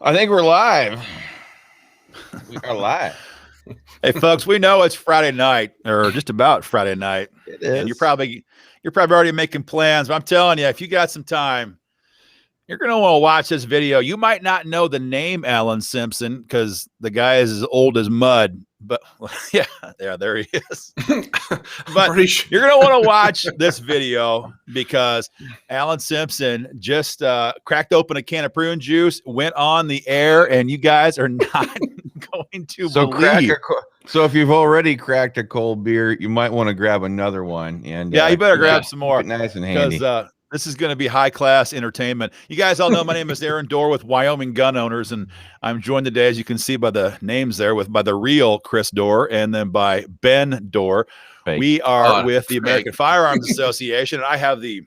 I think we're live. We are live. Hey, folks, we know it's Friday night, or just about Friday night. It is. And you're probably already making plans. But I'm telling you, if you got some time, you're going to want to watch this video. You might not know the name Alan Simpson because the guy is as old as mud. But yeah, there he is. But you're going to want to watch this video because Alan Simpson just cracked open a can of prune juice, went on the air, and you guys are not going to believe. So if you've already cracked a cold beer, you might want to grab another one. And yeah, you better grab some more. Nice and handy. Because this is going to be high-class entertainment. You guys all know my name is Aaron Dorr with Wyoming Gun Owners, and I'm joined today, as you can see by the names there, by the real Chris Dorr and then by Ben Dorr. Fake. We are with the American Firearms Association, and I have the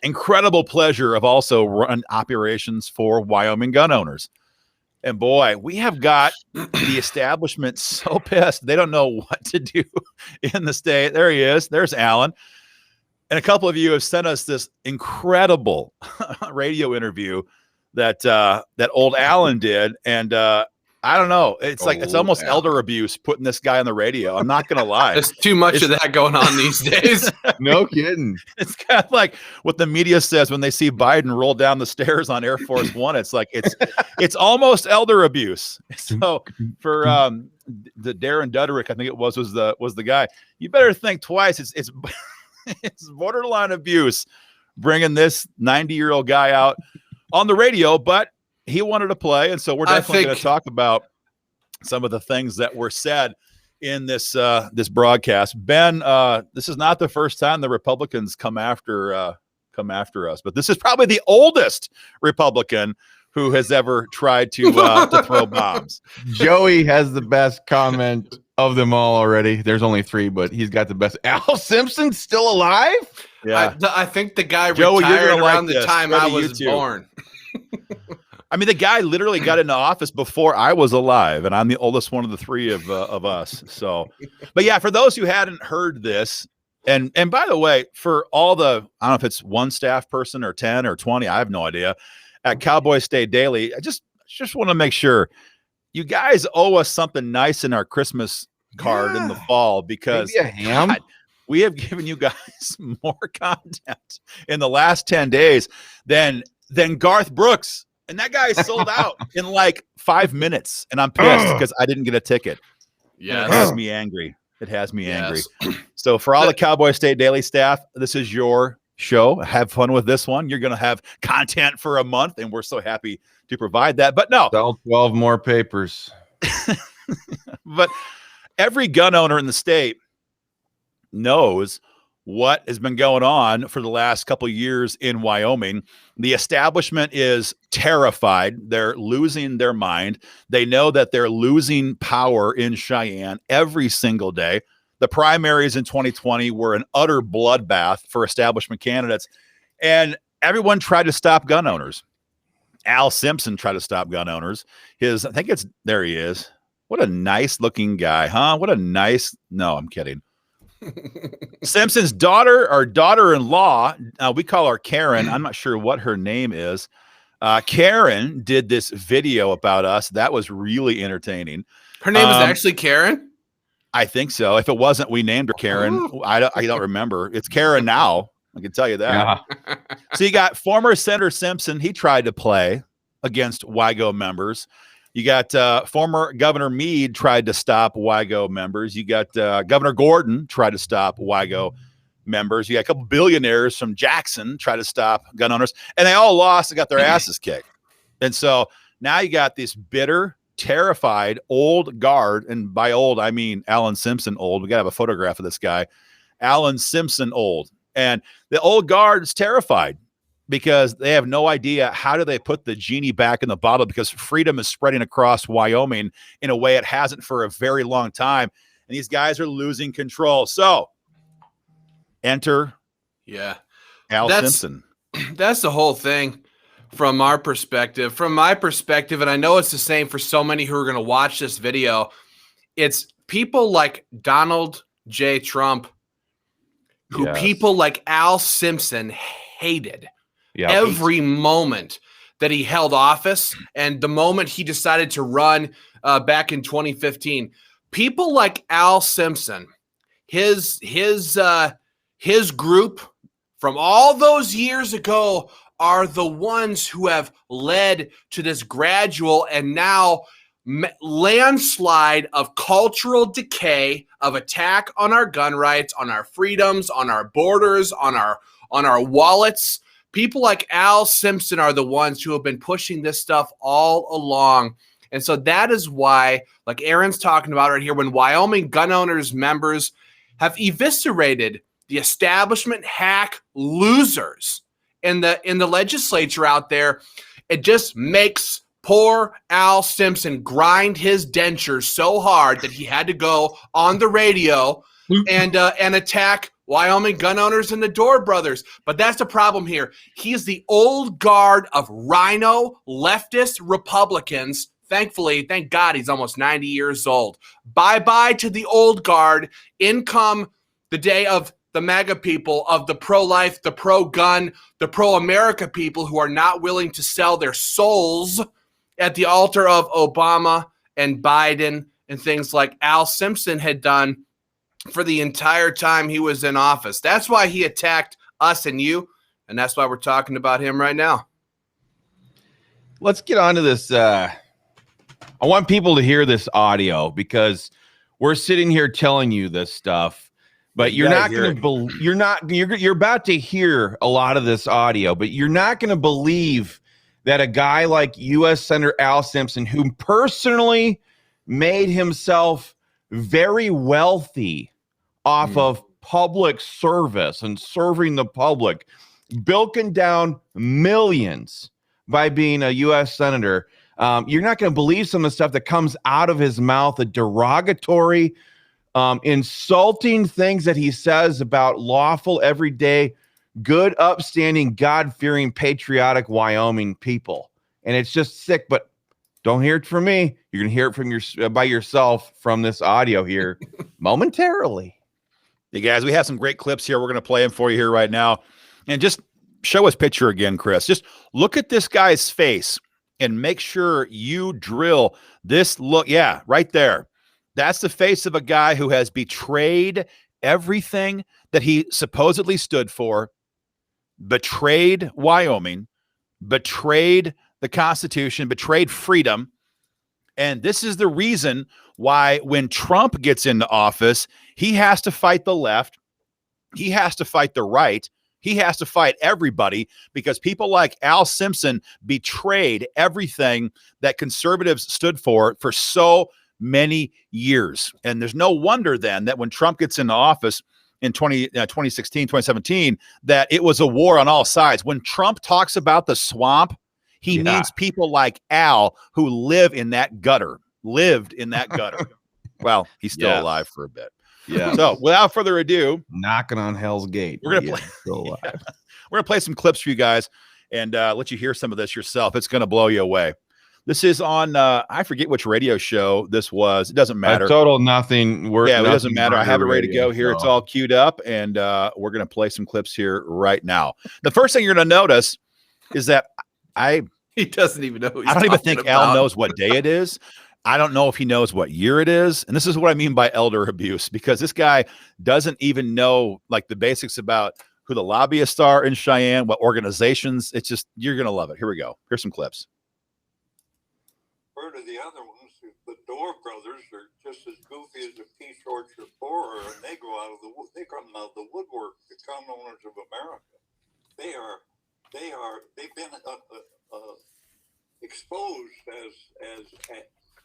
incredible pleasure of also running operations for Wyoming Gun Owners. And boy, we have got the establishment so pissed. They don't know what to do in the state. There he is. There's Alan. And a couple of you have sent us this incredible radio interview that old Alan did. And I don't know. It's like it's almost elder abuse putting this guy on the radio. I'm not going to lie. There's too much of that going on these days. No kidding. It's kind of like what the media says when they see Biden roll down the stairs on Air Force One. It's like it's almost elder abuse. So for the Darren Duderick, I think it was the guy. You better think twice. It's it's borderline abuse bringing this 90-year-old guy out on the radio, but he wanted to play. And so we're definitely going to talk about some of the things that were said in this broadcast. Ben, this is not the first time the Republicans come after us, but this is probably the oldest Republican who has ever tried to throw bombs. Joey has the best comment of them all already. There's only 3, but he's got the best. Al Simpson's still alive? Yeah. I think the guy retired around the time I was born. I mean, the guy literally got into office before I was alive, and I'm the oldest one of the 3 of us. So, but yeah, for those who hadn't heard this, and by the way, for all the, I don't know if it's 1 staff person or 10 or 20, I have no idea, at Cowboy State Daily, I just want to make sure you guys owe us something nice in our Christmas card in the fall, because God, we have given you guys more content in the last 10 days than Garth Brooks. And that guy sold out in like 5 minutes. And I'm pissed because I didn't get a ticket. Yeah, it has me angry. It has me angry. So for all the Cowboy State Daily staff, this is your show. Have fun with this one. You're going to have content for a month, and we're so happy to provide that. But no. Sell 12 more papers. But every gun owner in the state knows what has been going on for the last couple of years in Wyoming. The establishment is terrified. They're losing their mind. They know that they're losing power in Cheyenne every single day. The primaries in 2020 were an utter bloodbath for establishment candidates, and everyone tried to stop gun owners. Al Simpson tried to stop gun owners. There he is. What a nice looking guy, huh? No, I'm kidding. Simpson's daughter-in-law, we call her Karen. I'm not sure what her name is. Karen did this video about us. That was really entertaining. Her name is actually Karen? I think so. If it wasn't, we named her Karen. I don't remember. It's Karen now. I can tell you that. Yeah. So you got former Senator Simpson. He tried to play against WYGO members. You got former Governor Meade tried to stop WYGO members. You got Governor Gordon tried to stop WYGO members. You got a couple billionaires from Jackson try to stop gun owners, and they all lost and got their asses kicked. And so now you got this bitter, terrified old guard, and by old I mean Alan Simpson old. We got to have a photograph of this guy, Alan Simpson old, and the old guard is terrified because they have no idea how do they put the genie back in the bottle, because freedom is spreading across Wyoming in a way it hasn't for a very long time, and these guys are losing control. So enter Al Simpson. That's the whole thing. From our perspective, from my perspective, and I know it's the same for so many who are going to watch this video, it's people like Donald J. Trump, who people like Al Simpson hated every moment that he held office and the moment he decided to run back in 2015. People like Al Simpson, his group from all those years ago are the ones who have led to this gradual and now landslide of cultural decay, of attack on our gun rights, on our freedoms, on our borders, on our wallets. People like Al Simpson are the ones who have been pushing this stuff all along. And so that is why, like Aaron's talking about right here, when Wyoming gun owners members have eviscerated the establishment hack losers in the legislature out there, it just makes poor Al Simpson grind his dentures so hard that he had to go on the radio and attack Wyoming gun owners and the Dorr Brothers. But that's the problem here. He's the old guard of rhino leftist Republicans. Thankfully, thank God he's almost 90 years old. Bye-bye to the old guard. In come the day of the MAGA people, of the pro-life, the pro-gun, the pro-America people who are not willing to sell their souls at the altar of Obama and Biden and things like Al Simpson had done for the entire time he was in office. That's why he attacked us and you, and that's why we're talking about him right now. Let's get on to this. I want people to hear this audio because we're sitting here telling you this stuff, but you're not going to you're about to hear a lot of this audio, but you're not going to believe that a guy like U.S. Senator Al Simpson, who personally made himself very wealthy off of public service and serving the public, bilking down millions by being a U.S. Senator, you're not going to believe some of the stuff that comes out of his mouth, the derogatory, insulting things that he says about lawful, everyday, good, upstanding, God-fearing, patriotic Wyoming people. And it's just sick, but don't hear it from me. You're going to hear it from by yourself from this audio here momentarily. Hey, guys, we have some great clips here. We're going to play them for you here right now. And just show us picture again, Chris. Just look at this guy's face and make sure you drill this look. Yeah, right there. That's the face of a guy who has betrayed everything that he supposedly stood for, betrayed Wyoming, betrayed the Constitution, betrayed freedom. And this is the reason why when Trump gets into office, he has to fight the left. He has to fight the right. He has to fight everybody because people like Al Simpson betrayed everything that conservatives stood for so many years. And there's no wonder then that when Trump gets into office in 2016, 2017, that it was a war on all sides. When Trump talks about the swamp, he means people like Al who lived in that gutter. Well, he's still alive for a bit. Yeah. So without further ado, knocking on hell's gate. We're gonna play. We're gonna play some clips for you guys and let you hear some of this yourself. It's gonna blow you away. This is on I forget which radio show this was. It doesn't matter. Total nothing. It doesn't matter. I have it ready to go here. It's all queued up, and we're gonna play some clips here right now. The first thing you're gonna notice is that he doesn't even know. I don't even think Al knows what day it is. I don't know if he knows what year it is. And this is what I mean by elder abuse, because this guy doesn't even know like the basics about who the lobbyists are in Cheyenne, what organizations. It's just, you're going to love it. Here we go. Here's some clips. Heard of the other ones, the Dorr Brothers are just as goofy as a pea shorts or Boar, and they come out of the woodwork, the gun owners of America. They've been exposed as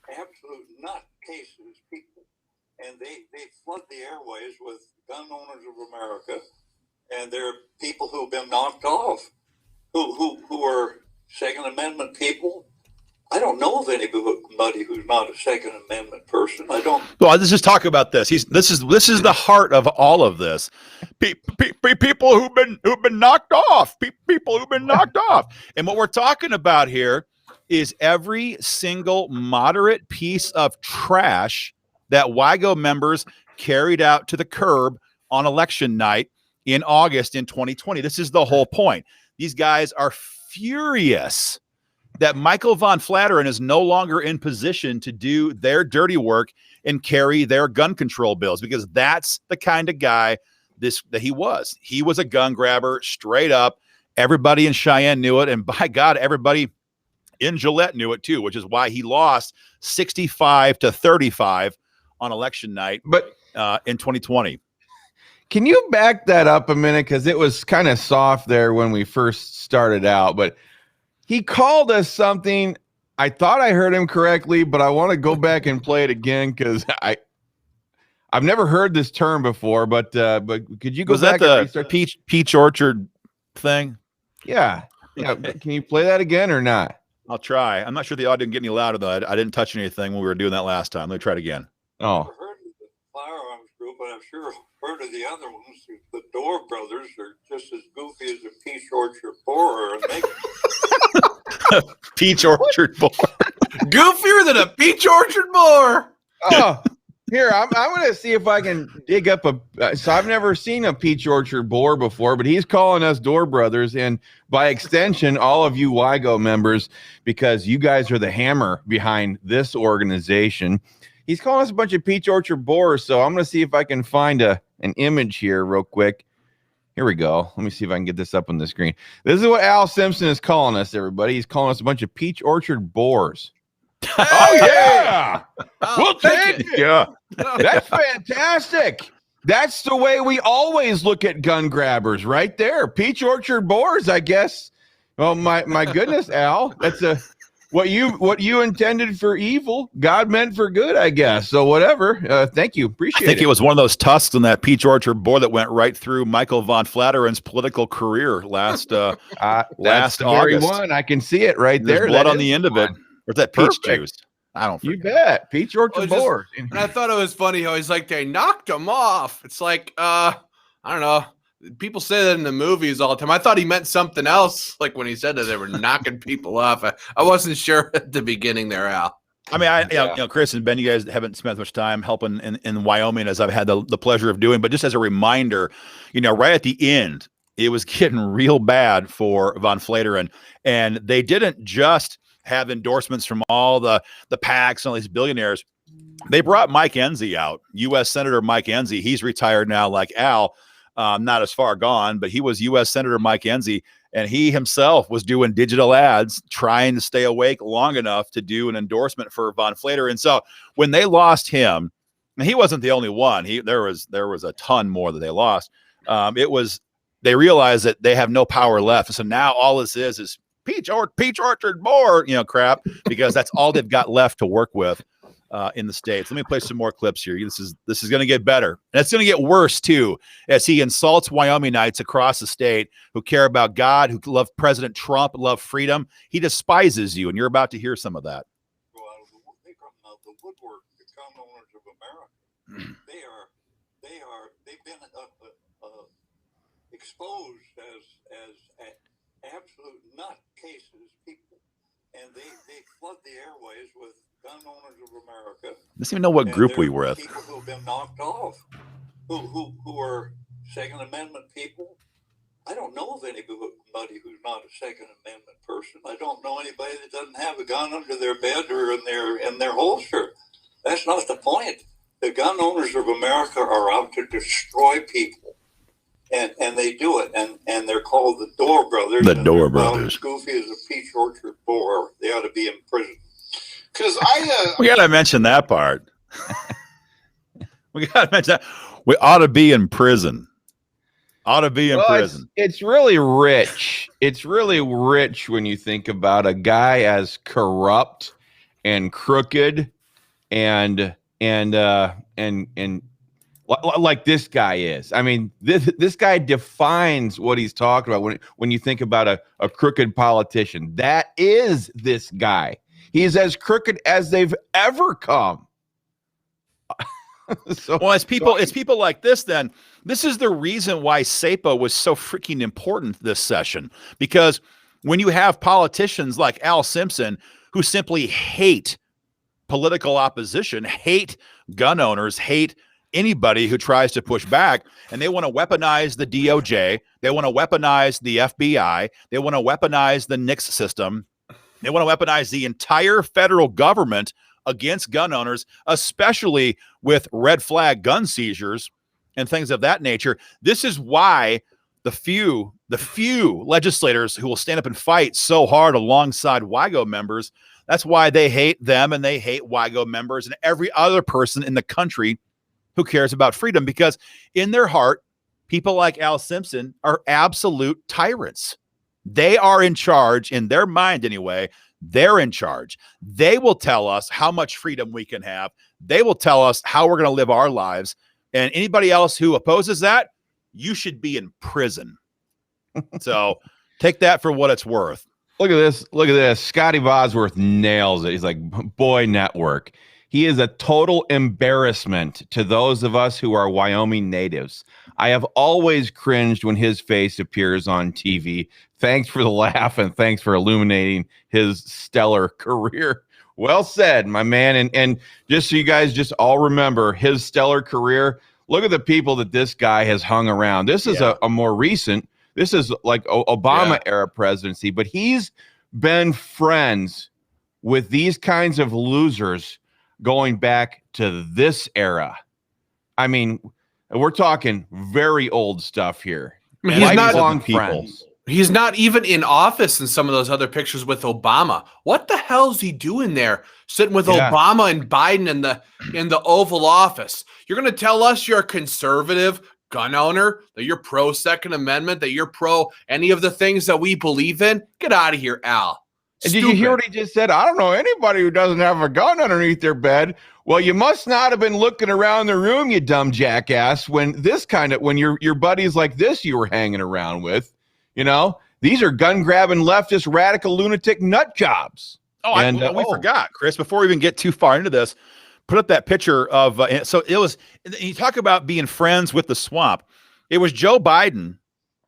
absolute nutcases people, and they flood the airways with gun owners of America, and they're people who've been knocked off, who are Second Amendment people. I don't know of anybody who's not a Second Amendment person. I don't. Well, let's just talk about this. This is the heart of all of this. People who've been knocked off. People who've been knocked off. And what we're talking about here is every single moderate piece of trash that WYGO members carried out to the curb on election night in August in 2020. This is the whole point. These guys are furious that Michael von Flatteren is no longer in position to do their dirty work and carry their gun control bills, because that's the kind of guy that he was. He was a gun grabber, straight up. Everybody in Cheyenne knew it, and by God, everybody in Gillette knew it too, which is why he lost 65-35 on election night, but in 2020. Can you back that up a minute? Because it was kind of soft there when we first started out, but he called us something. I thought I heard him correctly, but I want to go back and play it again because I've never heard this term before. But could you go was back? Was that the peach orchard thing? Yeah. Can you play that again or not? I'll try. I'm not sure the audio didn't get any louder though. I didn't touch anything when we were doing that last time. Let me try it again. Oh. I've heard of the firearms group, but I've sure heard of the other ones. The Dorr Brothers are just as goofy as a peach orchard boar. Peach orchard boar. Goofier than a peach orchard boar. Oh, here, I'm going to see if I can dig up so I've never seen a peach orchard boar before, but he's calling us Dorr Brothers, and by extension, all of you WYGO members, because you guys are the hammer behind this organization. He's calling us a bunch of peach orchard boars, so I'm going to see if I can find an image here real quick. Here we go. Let me see if I can get this up on the screen. This is what Al Simpson is calling us, everybody. He's calling us a bunch of peach orchard boars. Oh, yeah. We'll take it. Yeah. That's fantastic. That's the way we always look at gun grabbers right there. Peach orchard boars, I guess. Oh, my goodness, Al. That's what you intended for evil, God meant for good, I guess. So whatever. Thank you. Appreciate it. I think it was one of those tusks in that peach orchard boar that went right through Michael von Flatteren's political career last last August. Very one. I can see it right there. There's blood on the end of it. Or is that peach juice? I don't forget. You bet. Peach orchard boar. And I thought it was funny how he's like, they knocked him off. It's like, I don't know. People say that in the movies all the time. I thought he meant something else, like when he said that they were knocking people off. I wasn't sure at the beginning there, Al. I mean, you know, Chris and Ben, you guys haven't spent much time helping in Wyoming as I've had the pleasure of doing. But just as a reminder, you know, right at the end, it was getting real bad for von Flateren. And they didn't just have endorsements from all the PACs and all these billionaires. They brought Mike Enzi out, U.S. Senator Mike Enzi. He's retired now, like Al. Not as far gone, but he was U.S. Senator Mike Enzi, and he himself was doing digital ads, trying to stay awake long enough to do an endorsement for von Flateren. And so when they lost him, and he wasn't the only one, there was a ton more that they lost. They realized that they have no power left. So now all this is peach orchard boar, you know, crap, because that's all they've got left to work with. In the States. Let me play some more clips here. This is going to get better. And it's going to get worse too, as he insults Wyomingites across the state who care about God, who love President Trump, love freedom. He despises you, and you're about to hear some of that. They come out the woodwork, the gun owners of America. They've been exposed as absolute nutcases people, and they flood the airways with gun owners of America. Doesn't even know what group we were with. People who've been knocked off, who are Second Amendment people. I don't know of anybody who's not a Second Amendment person. I don't know anybody that doesn't have a gun under their bed or in their holster. That's not the point. The gun owners of America are out to destroy people, and they do it. And they're called the Dorr Brothers. The Dorr Brothers. As goofy as a peach orchard boar. They ought to be in prison. Because we got to mention that part. We got to mention that. We ought to be in prison. Ought to be in prison. It's really rich. It's really rich when you think about a guy as corrupt and crooked and like this guy is. I mean, this guy defines what he's talking about when you think about a crooked politician. That is this guy. He's as crooked as they've ever come. It's people like this. Then this is the reason why SAPA was so freaking important this session, because when you have politicians like Al Simpson who simply hate political opposition, hate gun owners, hate anybody who tries to push back, and they want to weaponize the DOJ, they want to weaponize the FBI, they want to weaponize the NICS system. They want to weaponize the entire federal government against gun owners, especially with red flag gun seizures and things of that nature. This is why the few legislators who will stand up and fight so hard alongside WYGO members, that's why they hate them and they hate WYGO members and every other person in the country who cares about freedom, because in their heart, people like Al Simpson are absolute tyrants. They are in charge, in their mind anyway. They're in charge. They will tell us how much freedom we can have. They will tell us how we're going to live our lives. And anybody else who opposes that, you should be in prison. So take that for what it's worth. Look at this. Look at this. Scotty Bosworth nails it. He's like, boy, network. He is a total embarrassment to those of us who are Wyoming natives. I have always cringed when his face appears on TV. Thanks for the laugh and thanks for illuminating his stellar career. Well said, my man. And just so you guys just all remember his stellar career, look at the people that this guy has hung around. This is a more recent, this is like Obama era presidency, but he's been friends with these kinds of losers going back to this era. I mean, we're talking very old stuff here. I mean, he's not long friends. He's not even in office in some of those other pictures with Obama. What the hell is he doing there, sitting with Obama and Biden in the Oval Office? You're going to tell us you're a conservative gun owner, that you're pro Second Amendment, that you're pro any of the things that we believe in? Get out of here, Al. And did you hear what he just said? I don't know anybody who doesn't have a gun underneath their bed. Well, you must not have been looking around the room, you dumb jackass, when your buddies like this you were hanging around with. You know, these are gun-grabbing leftist radical lunatic nut jobs. Oh, we forgot, Chris, before we even get too far into this, put up that picture of, so it was, you talk about being friends with the swamp. It was Joe Biden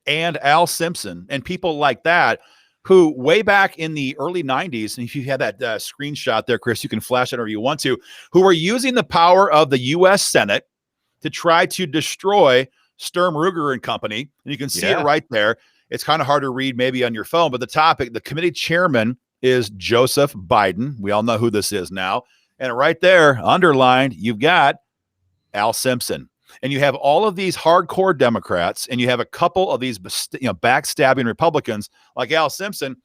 and Al Simpson and people like that who way back in the early 90s, and if you had that screenshot there, Chris, you can flash it whenever you want to, who were using the power of the U.S. Senate to try to destroy Sturm, Ruger and Company. And you can see it right there. It's kind of hard to read maybe on your phone, but the committee chairman is Joseph Biden. We all know who this is now. And right there, underlined, you've got Al Simpson. And you have all of these hardcore Democrats, and you have a couple of these backstabbing Republicans like Al Simpson.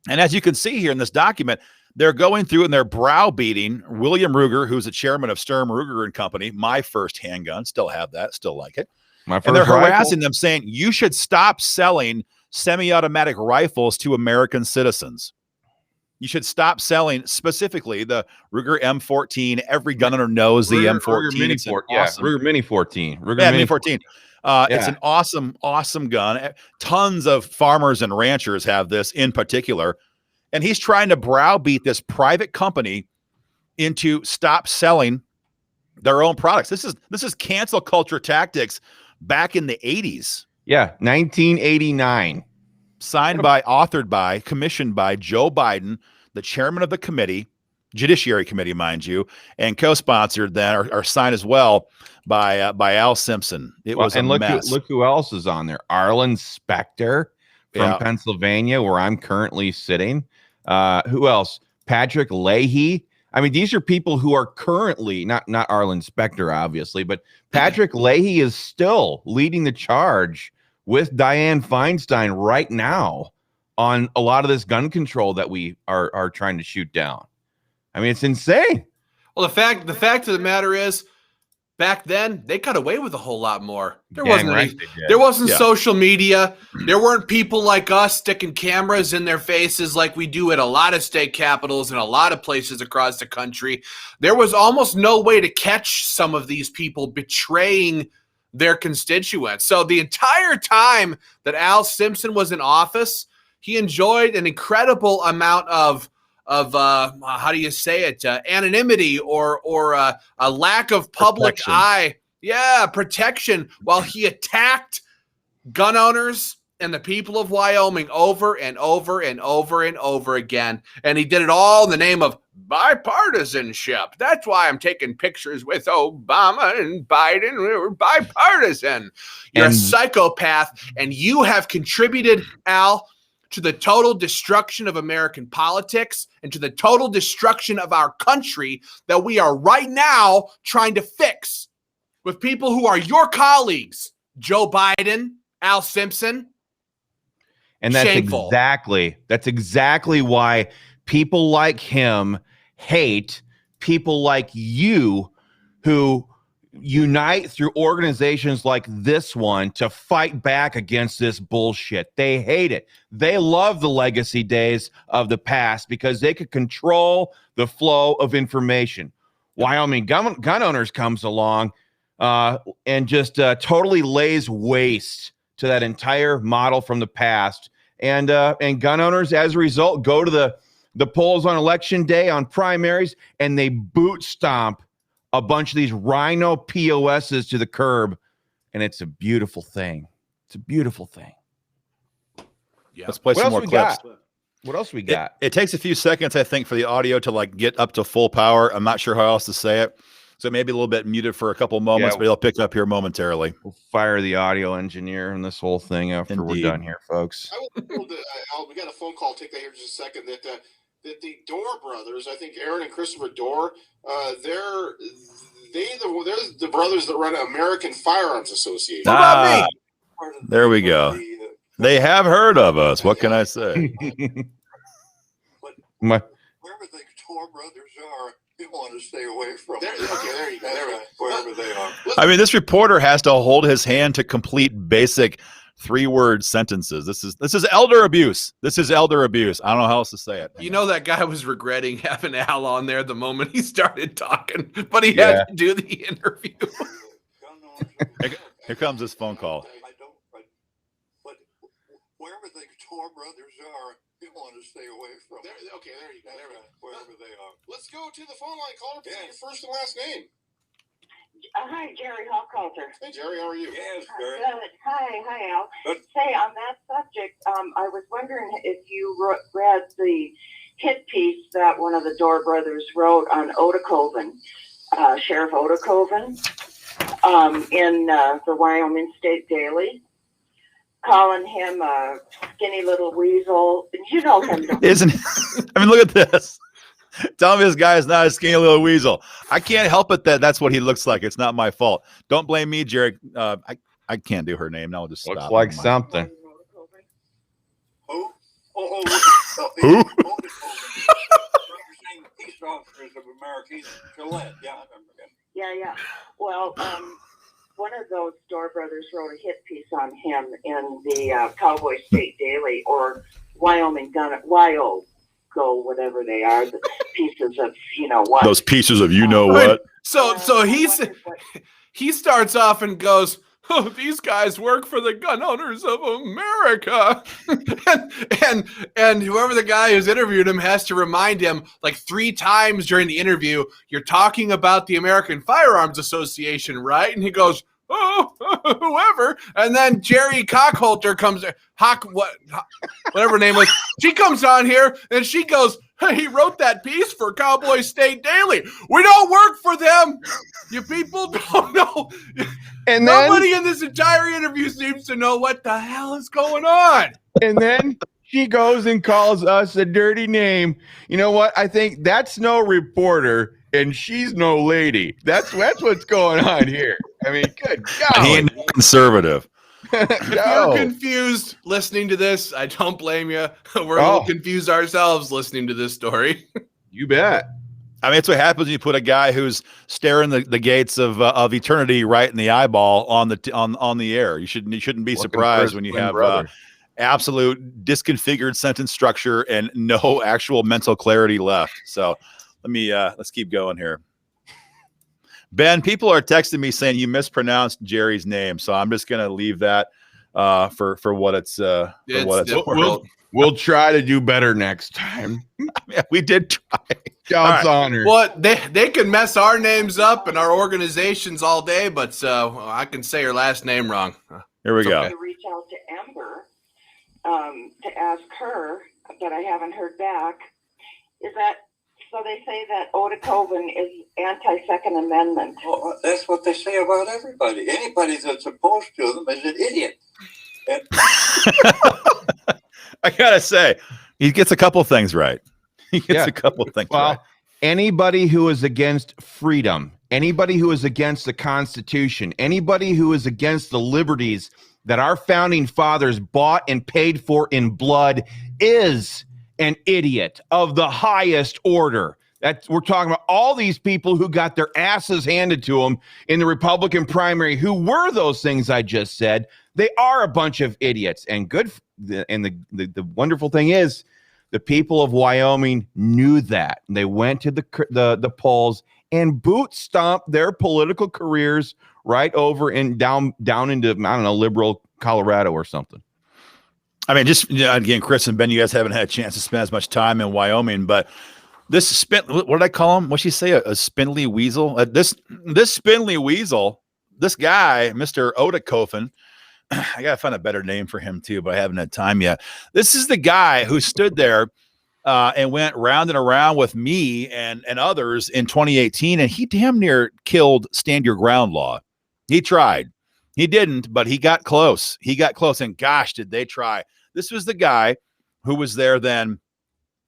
And as you can see here in this document, they're going through and they're browbeating William Ruger, who's the chairman of Sturm, Ruger and Company, my first handgun. Still have that, still like it. And they're harassing them, saying you should stop selling semi-automatic rifles to American citizens. You should stop selling specifically the Ruger M14. Every gun owner knows the M14. Ruger Mini 14. Awesome. Ruger Mini 14. Mini 14. It's an awesome gun. Tons of farmers and ranchers have this in particular. And he's trying to browbeat this private company into stop selling their own products. This is cancel culture tactics back in the 80s. Yeah, 1989. Authored by, commissioned by Joe Biden, the chairman of the committee, Judiciary Committee, mind you, and co-sponsored then, or signed as well by Al Simpson. It was a mess. Look who else is on there. Arlen Specter from Pennsylvania, where I'm currently sitting. Who else? Patrick Leahy. I mean, these are people who are currently not Arlen Specter, obviously, but Patrick Leahy is still leading the charge with Dianne Feinstein right now on a lot of this gun control that we are trying to shoot down. I mean, it's insane. Well, the fact of the matter is, back then they got away with a whole lot more. There wasn't social media. There weren't people like us sticking cameras in their faces like we do at a lot of state capitals and a lot of places across the country. There was almost no way to catch some of these people betraying their constituents. So the entire time that Al Simpson was in office, he enjoyed an incredible amount of how do you say it, anonymity or a lack of public eye protection, while he attacked gun owners and the people of Wyoming over and over and over and over again. And he did it all in the name of bipartisanship. That's why I'm taking pictures with Obama and Biden. We're bipartisan. You're a psychopath, and you have contributed, Al, to the total destruction of American politics and to the total destruction of our country that we are right now trying to fix with people who are your colleagues, Joe Biden, Al Simpson. And that's Shameful. exactly why people like him hate people like you who unite through organizations like this one to fight back against this bullshit. They hate it. They love the legacy days of the past because they could control the flow of information. Wyoming gun owners comes along and just totally lays waste to that entire model from the past. And gun owners, as a result, go to the polls on election day on primaries, and they boot stomp a bunch of these rhino POSs to the curb. And it's a beautiful thing. It's a beautiful thing. Yeah. Let's play some more clips. What else we got? It takes a few seconds, I think, for the audio to like get up to full power. I'm not sure how else to say it. So maybe a little bit muted for a couple moments, but it'll pick up here momentarily. We'll fire the audio engineer and this whole thing after we're done here, folks. We got a phone call. Take that here just a second. That the Dorr Brothers, I think Aaron and Christopher Dorr, they're the brothers that run American Firearms Association. There we go. They have heard of us. What can I say? Wherever the Dorr Brothers are, you want to stay away from them. There you go. Wherever they are. I mean, this reporter has to hold his hand to complete basic 3-word sentences. This is elder abuse. This is elder abuse. I don't know how else to say it. You know, that guy was regretting having Al on there the moment he started talking, but he had to do the interview. Here comes this phone call. But wherever the Dorr Brothers are, you want to stay away from them. There you go. Wherever they are. Let's go to the phone line. Caller, please. Your first and last name. Hi, Jerry Hawkhalter. Hey, Jerry, how are you? Yes, Jerry. Good. Hi, Al. Good. Say, on that subject, I was wondering if you read the hit piece that one of the Dorr brothers wrote on Odakoven, Sheriff Odakoven, in the Wyoming State Daily, calling him a skinny little weasel. You know him, don't you? Isn't I mean, look at this. Tell me this guy is not a skinny little weasel. I can't help it that's what he looks like. It's not my fault. Don't blame me, Jerry. I can't do her name. Now I'll just stop. Looks like something. Who? Who? Peace officers of America. Gillette. Yeah, I remember him. Yeah. Well, one of those Dorr brothers wrote a hit piece on him in the Cowboy State Daily, or Wyoming WYGO, whatever they are, the pieces of what. Those pieces of what. So he starts off and goes, "Oh, these guys work for the gun owners of America," and whoever the guy who's interviewed him has to remind him like 3 times during the interview, "You're talking about the American Firearms Association, right?" And he goes, "Oh, whoever." And then Jerry Cockholter comes, whatever her name was. She comes on here and she goes, "Hey, he wrote that piece for Cowboy State Daily. We don't work for them. You people don't know." And nobody in this entire interview seems to know what the hell is going on. And then she goes and calls us a dirty name. You know what? I think that's no reporter. And she's no lady. That's what's going on here. I mean, good God. He ain't conservative. If you're confused listening to this, I don't blame you. We're a little confused ourselves listening to this story. You bet. I mean, it's what happens when you put a guy who's staring the gates of eternity right in the eyeball on the air. You shouldn't be surprised when you have absolute disconfigured sentence structure and no actual mental clarity left. So let's keep going here. Ben, people are texting me saying you mispronounced Jerry's name, so I'm just gonna leave that for what it's worth. We'll try to do better next time. Yeah, we did try. God's honor. Well, they can mess our names up and our organizations all day, but I can say her last name wrong. Here we go. To reach out to Ember to ask her, but I haven't heard back. Is that so? They say that Odakoven is anti-Second Amendment. Well, that's what they say about everybody. Anybody that's opposed to them is an idiot. I gotta say, he gets a couple things right. He gets a couple things right. Anybody who is against freedom, anybody who is against the Constitution, anybody who is against the liberties that our founding fathers bought and paid for in blood is an idiot of the highest order. We're talking about all these people who got their asses handed to them in the Republican primary, who were those things I just said. They are a bunch of idiots. And the wonderful thing is, the people of Wyoming knew that. They went to the polls and boot stomped their political careers right over and down into, I don't know, liberal Colorado or something. I mean, just again, Chris and Ben, you guys haven't had a chance to spend as much time in Wyoming, but this what did I call him? What'd she say? A spindly weasel? This spindly weasel, this guy, Mr. Odakofen, I got to find a better name for him too, but I haven't had time yet. This is the guy who stood there and went round and around with me and others in 2018, and he damn near killed Stand Your Ground law. He tried. He didn't, but he got close. He got close, and gosh, did they try. This was the guy who was there then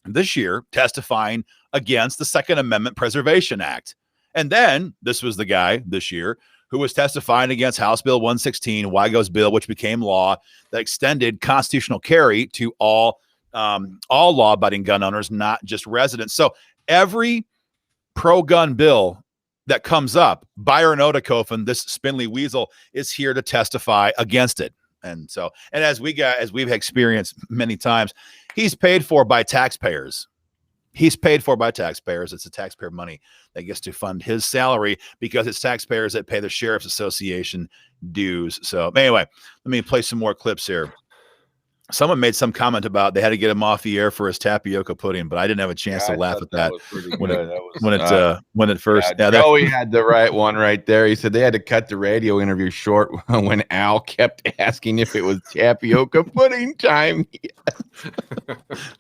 this year testifying against the Second Amendment Preservation Act. And then this was the guy this year who was testifying against House Bill 116, WYGO's bill, which became law, that extended constitutional carry to all law-abiding gun owners, not just residents. So every pro-gun bill that comes up, Byron Odakofen, this spindly weasel, is here to testify against it. And as we've experienced many times, he's paid for by taxpayers. He's paid for by taxpayers. It's the taxpayer money that gets to fund his salary because it's taxpayers that pay the Sheriff's Association dues. So anyway, let me play some more clips here. Someone made some comment about they had to get him off the air for his tapioca pudding, but I didn't have a chance to laugh at that when it first. Joey had the right one right there. He said they had to cut the radio interview short when Al kept asking if it was tapioca pudding time.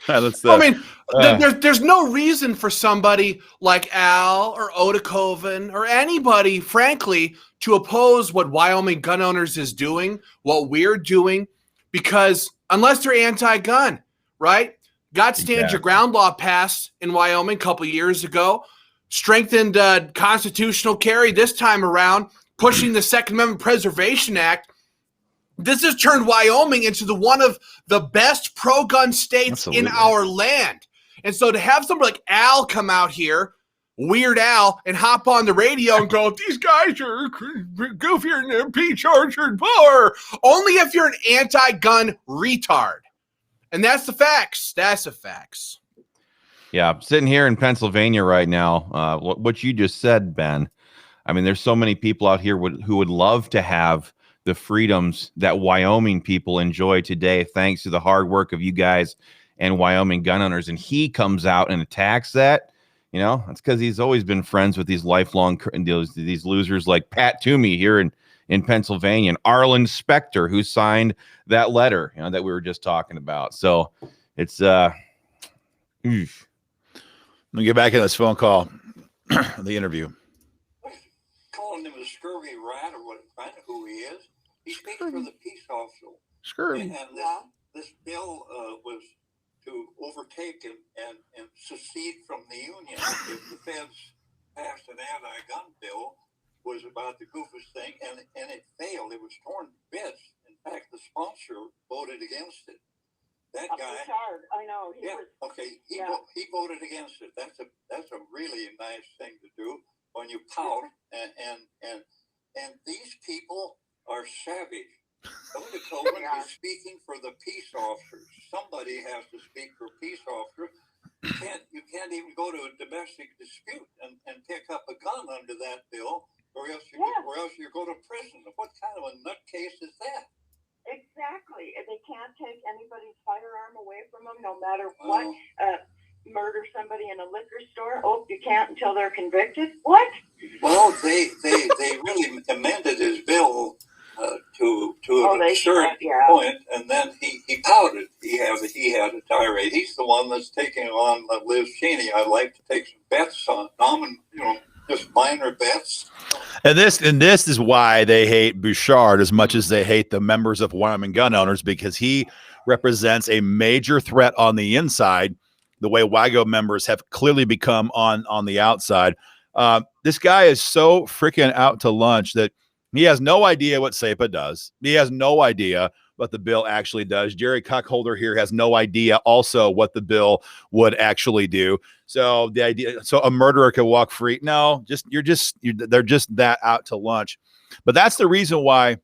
There's no reason for somebody like Al or Odakoven or anybody, frankly, to oppose what Wyoming gun owners is doing, what we're doing, because unless they're anti-gun, right? Got Stand Your Ground law passed in Wyoming a couple years ago, strengthened constitutional carry this time around, pushing the Second Amendment Preservation Act. This has turned Wyoming into one of the best pro-gun states in our land. And so to have somebody like Al come out here, Weird Al, and hop on the radio and go, these guys are goofier than Peach Orchard Boar, only if you're an anti-gun retard. And that's the facts. That's the facts. Yeah, I'm sitting here in Pennsylvania right now. What you just said, Ben, I mean, there's so many people out here who would love to have the freedoms that Wyoming people enjoy today, thanks to the hard work of you guys and Wyoming gun owners. And he comes out and attacks that. You know, that's because he's always been friends with these lifelong these losers like Pat Toomey here in Pennsylvania, and Arlen Specter, who signed that letter, you know, that we were just talking about. So it's Let me get back in this phone call, the interview. Calling him a scurvy rat or what? I know who he is. He speaks for the peace officer. Scurvy. And this bill was to overtake and secede from the Union. If the feds passed an anti-gun bill, was about the goofus thing, and it failed. It was torn to bits. In fact, the sponsor voted against it. That guy. I know. He voted against it. That's a really nice thing to do when you pout. And these people are savage. Odakoven is speaking for the peace officers. Somebody has to speak for peace officers. You can't even go to a domestic dispute and pick up a gun under that bill, or else you go to prison. What kind of a nutcase is that? Exactly. They can't take anybody's firearm away from them, no matter what. Murder somebody in a liquor store. Oh, you can't until they're convicted. What? Well, they really amended his bill to an absurd point, and then he pouted. He had a tirade. He's the one that's taking on Liz Cheney. I'd like to take some bets on just minor bets. And this is why they hate Bouchard as much as they hate the members of Wyoming gun owners, because he represents a major threat on the inside, the way WYGO members have clearly become on the outside. This guy is so freaking out to lunch that he has no idea what SAPA does. He has no idea what the bill actually does. Jerry Cuckolder here has no idea also what the bill would actually do. So the idea, so a murderer could walk free. No, they're just that out to lunch. But that's the reason why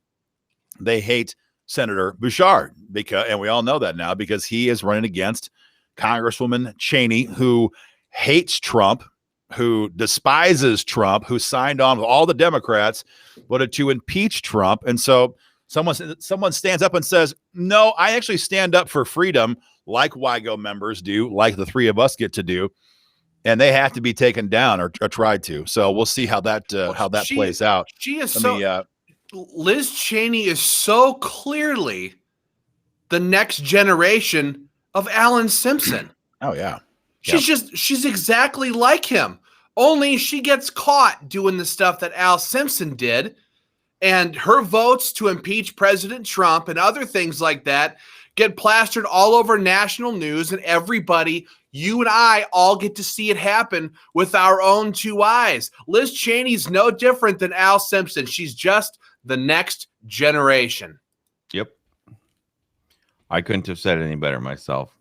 they hate Senator Bouchard, and we all know that now, because he is running against Congresswoman Cheney, who hates Trump, who despises Trump, who signed on with all the Democrats, voted to impeach Trump. And so someone stands up and says, no, I actually stand up for freedom, like WYGO members do, like the three of us get to do, and they have to be taken down or tried to. So we'll see how that plays out. She is Liz Cheney is so clearly the next generation of Alan Simpson. Oh yeah. She's exactly like him. Only she gets caught doing the stuff that Al Simpson did. And her votes to impeach President Trump and other things like that get plastered all over national news, and everybody, you and I, all get to see it happen with our own two eyes. Liz Cheney's no different than Al Simpson. She's just the next generation. Yep. I couldn't have said it any better myself.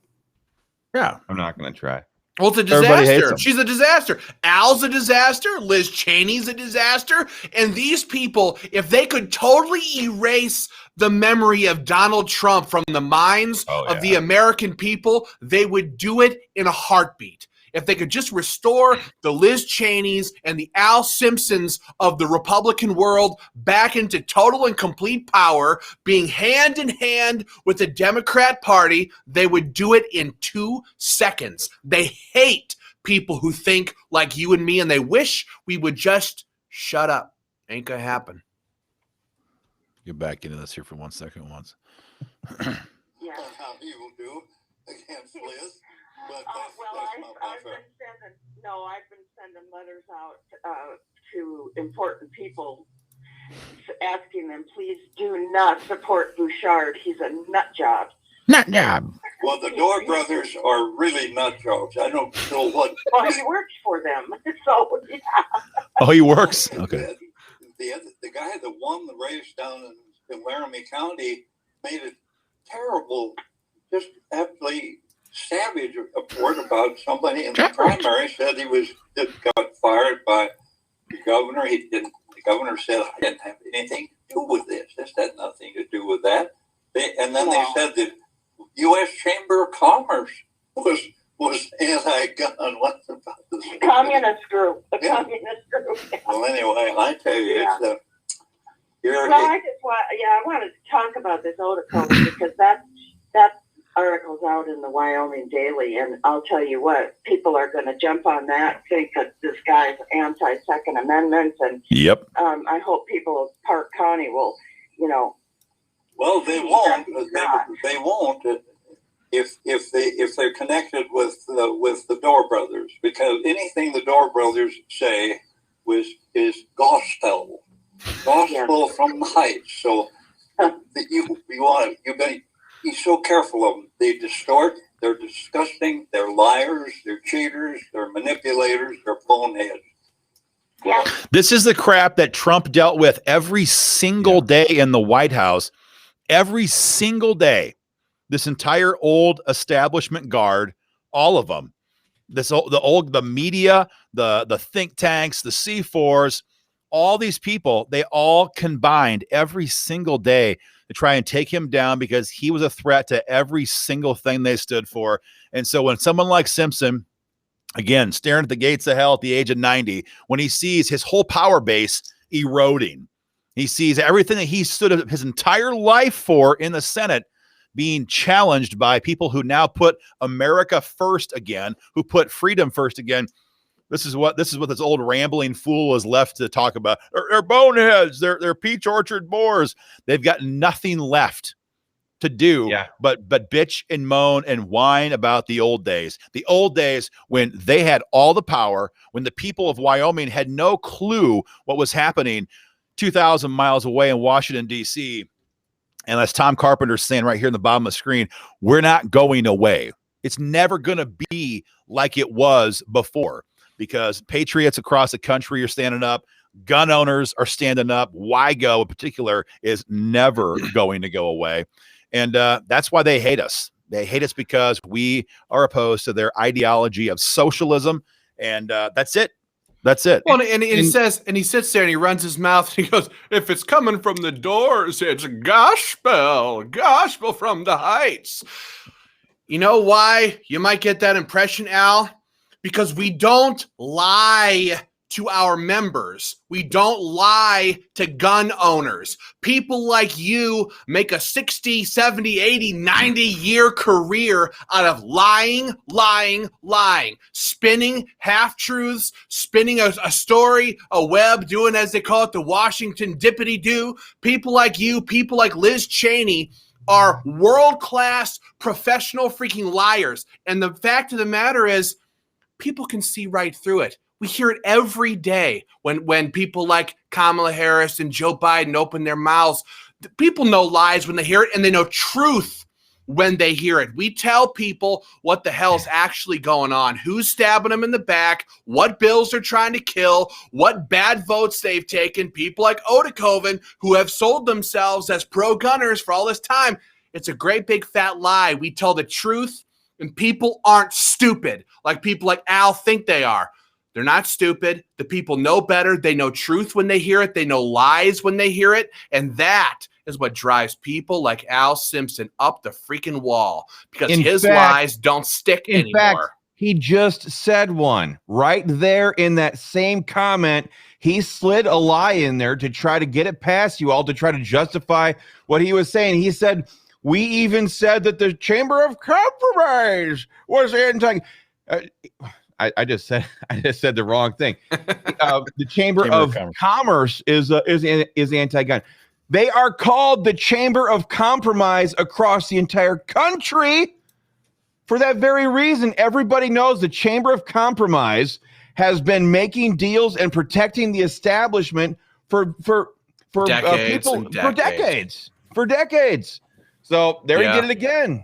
Yeah. I'm not going to try. Well, it's a disaster. She's a disaster. Al's a disaster. Liz Cheney's a disaster. And these people, if they could totally erase the memory of Donald Trump from the minds of the American people, they would do it in a heartbeat. If they could just restore the Liz Cheneys and the Al Simpsons of the Republican world back into total and complete power, being hand in hand with the Democrat Party, they would do it in 2 seconds. They hate people who think like you and me, and they wish we would just shut up. Ain't gonna happen. Get back into this here for 1 second once. Yeah. How he will do against Liz. But I've been sending letters out to important people asking them, please do not support Bouchard. He's a nut job. Nut job. Well, the Dorr Brothers are really nut jobs. I don't know what. Well, he works for them. So, yeah. Oh, he works? Okay. The guy that won the race down in Wyoming County made a terrible, just absolutely savage report about somebody in the primary. Said he got fired by the governor. The governor said, I didn't have anything to do with this. This had nothing to do with that. And then they said that U.S. Chamber of Commerce was anti-gun. What's about this? Communist group. Communist group. Yeah. Well, anyway, I tell you, it's I wanted to talk about this Otokoven because that article's out in the Wyoming Daily, and I'll tell you what, people are going to jump on that, think that this guy's anti-Second Amendment, and I hope people of Park County will, Well, they won't. They won't if they're connected with the Dorr Brothers, because anything the Dorr Brothers say is gospel from the heights. So you be so careful of them. They distort. They're disgusting. They're liars. They're cheaters. They're manipulators. They're boneheads. Yeah. This is the crap that Trump dealt with every single day in the White House. Every single day. This entire old establishment guard, all of them. The media, the think tanks, the C4s, all these people, they all combined every single day to try and take him down because he was a threat to every single thing they stood for. And so when someone like Simpson, again, staring at the gates of hell at the age of 90, when he sees his whole power base eroding, he sees everything that he stood up his entire life for in the Senate being challenged by people who now put America first again, who put freedom first again. This is what this old rambling fool is left to talk about. They're boneheads. They're peach orchard Boars. They've got nothing left to do but bitch and moan and whine about the old days. The old days when they had all the power, when the people of Wyoming had no clue what was happening 2,000 miles away in Washington, D.C., And as Tom Carpenter's saying right here in the bottom of the screen, we're not going away. It's never going to be like it was before, because patriots across the country are standing up. Gun owners are standing up. WYGO in particular is never going to go away. And that's why they hate us. They hate us because we are opposed to their ideology of socialism. And that's it. That's it. Well, and he says, and he sits there and he runs his mouth and he goes, if it's coming from the doors, it's gospel from the heights. You know why you might get that impression, Al? Because we don't lie to our members. We don't lie to gun owners. People like you make a 60, 70, 80, 90-year career out of lying, spinning half-truths, spinning a story, a web, doing, as they call it, the Washington dippity-doo. People like you, people like Liz Cheney are world-class professional freaking liars. And the fact of the matter is, people can see right through it. We hear it every day when people like Kamala Harris and Joe Biden open their mouths. People know lies when they hear it, and they know truth when they hear it. We tell people what the hell's actually going on, who's stabbing them in the back, what bills they're trying to kill, what bad votes they've taken. People like Odekoven, who have sold themselves as pro-gunners for all this time. It's a great big fat lie. We tell the truth, and people aren't stupid like people like Al think they are. They're not stupid. The people know better. They know truth when they hear it. They know lies when they hear it. And that is what drives people like Al Simpson up the freaking wall, because his lies don't stick anymore. In fact, he just said one right there in that same comment. He slid a lie in there to try to get it past you all, to try to justify what he was saying. He said, we even said that the Chamber of Compromise was anti. I just said the wrong thing. The Chamber of Commerce is anti-gun. They are called the Chamber of Compromise across the entire country for that very reason. Everybody knows the Chamber of Compromise has been making deals and protecting the establishment for decades. So there he did it again.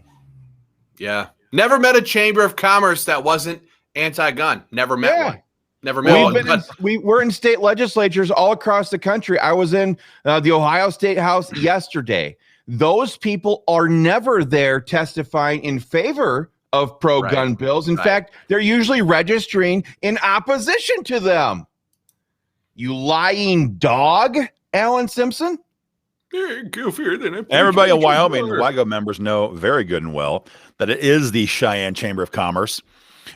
Yeah, never met a Chamber of Commerce that wasn't anti-gun. Never met one. Never met one. We're in state legislatures all across the country. I was in the Ohio State House yesterday. Those people are never there testifying in favor of pro-gun bills. In fact, they're usually registering in opposition to them. You lying dog, Alan Simpson. Everybody in Wyoming, WYGO members know very good and well that it is the Cheyenne Chamber of Commerce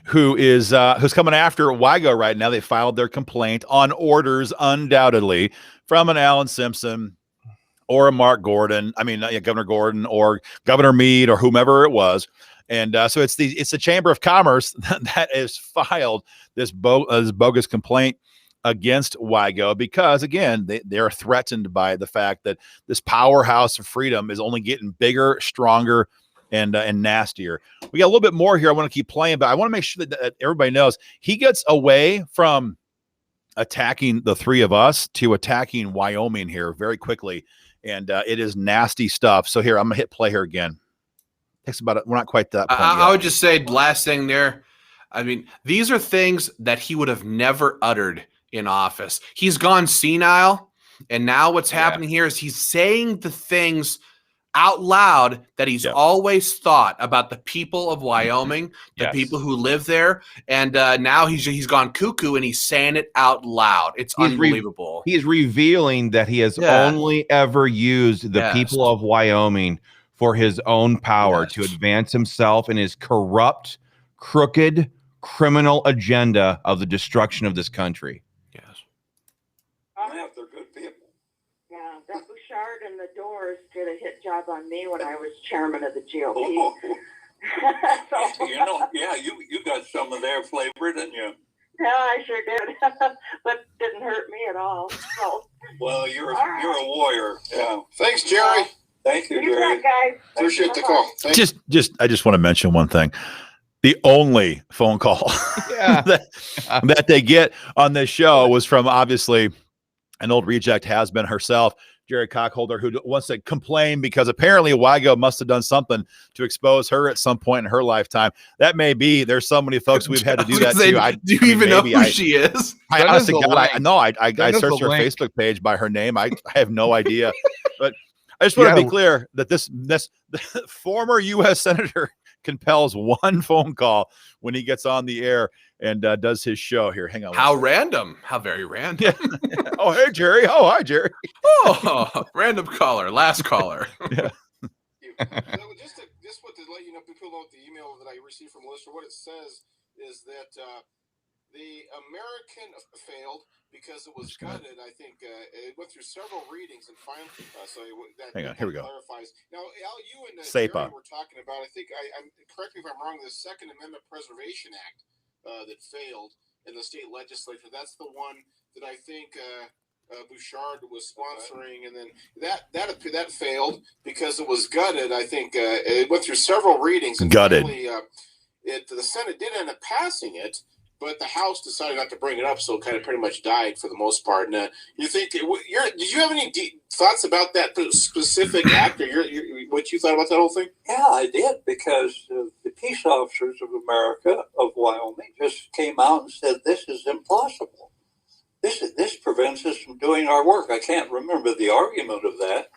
who's coming after WYGO right now. They filed their complaint on orders, undoubtedly, from an Alan Simpson or a Mark Gordon. I mean, Governor Gordon or Governor Meade or whomever it was. And so it's the Chamber of Commerce that has filed this bogus complaint against WYGO, because again, they're threatened by the fact that this powerhouse of freedom is only getting bigger, stronger, and nastier. We got a little bit more here I want to keep playing, but I want to make sure that everybody knows he gets away from attacking the three of us to attacking Wyoming here very quickly, and it is nasty stuff. So here, I'm gonna hit play here again. Takes about we're not quite that point yet. I would just say last thing there. I mean, these are things that he would have never uttered in office. He's gone senile, and now what's happening here is he's saying the things out loud that he's always thought about the people of Wyoming, the people who live there, and now he's gone cuckoo and he's saying it out loud. It's unbelievable. He's revealing that he has only ever used the people of Wyoming for his own power to advance himself in his corrupt, crooked, criminal agenda of the destruction of this country. They're good people. Yeah, that Bouchard and the Doors did a hit job on me when I was chairman of the GOP. You got some of their flavor, didn't you? Yeah, I sure did, but didn't hurt me at all. So. Well, you're a warrior. Yeah. Thanks, Jerry. Thank you, Jerry. Guys. Appreciate the call. I just want to mention one thing. The only phone call that they get on this show was from obviously an old reject has-been herself, Jerry Cockholder, who wants to complain because apparently WYGO must have done something to expose her at some point in her lifetime. That may be. There's so many folks we've had to do that to. Do you even know who she is? I honestly, God, I searched her Facebook page by her name. I have no idea, but I just want to be clear that this former U.S. Senator compels one phone call when he gets on the air and does his show here. Hang on. How random. How very random. Yeah. Oh, hey, Jerry. Oh, hi, Jerry. Oh, random caller. Last caller. Yeah. Just to let you know, people know the email that I received from Lister, what it says is that the American failed because it was gutted. I think it went through several readings and finally, hang on, here we go. Clarifies. Now, Al, you and SAPA Jerry were talking about, I think, correct me if I'm wrong, the Second Amendment Preservation Act that failed in the state legislature. That's the one that I think Bouchard was sponsoring, and then that failed because it was gutted. I think it went through several readings and gutted. Finally, the Senate did end up passing it, but the House decided not to bring it up, so it kind of pretty much died for the most part. And you think did you have any thoughts about that specific act, or what you thought about that whole thing? Yeah, I did, because the peace officers of America, of Wyoming, just came out and said this is impossible. This prevents us from doing our work. I can't remember the argument of that.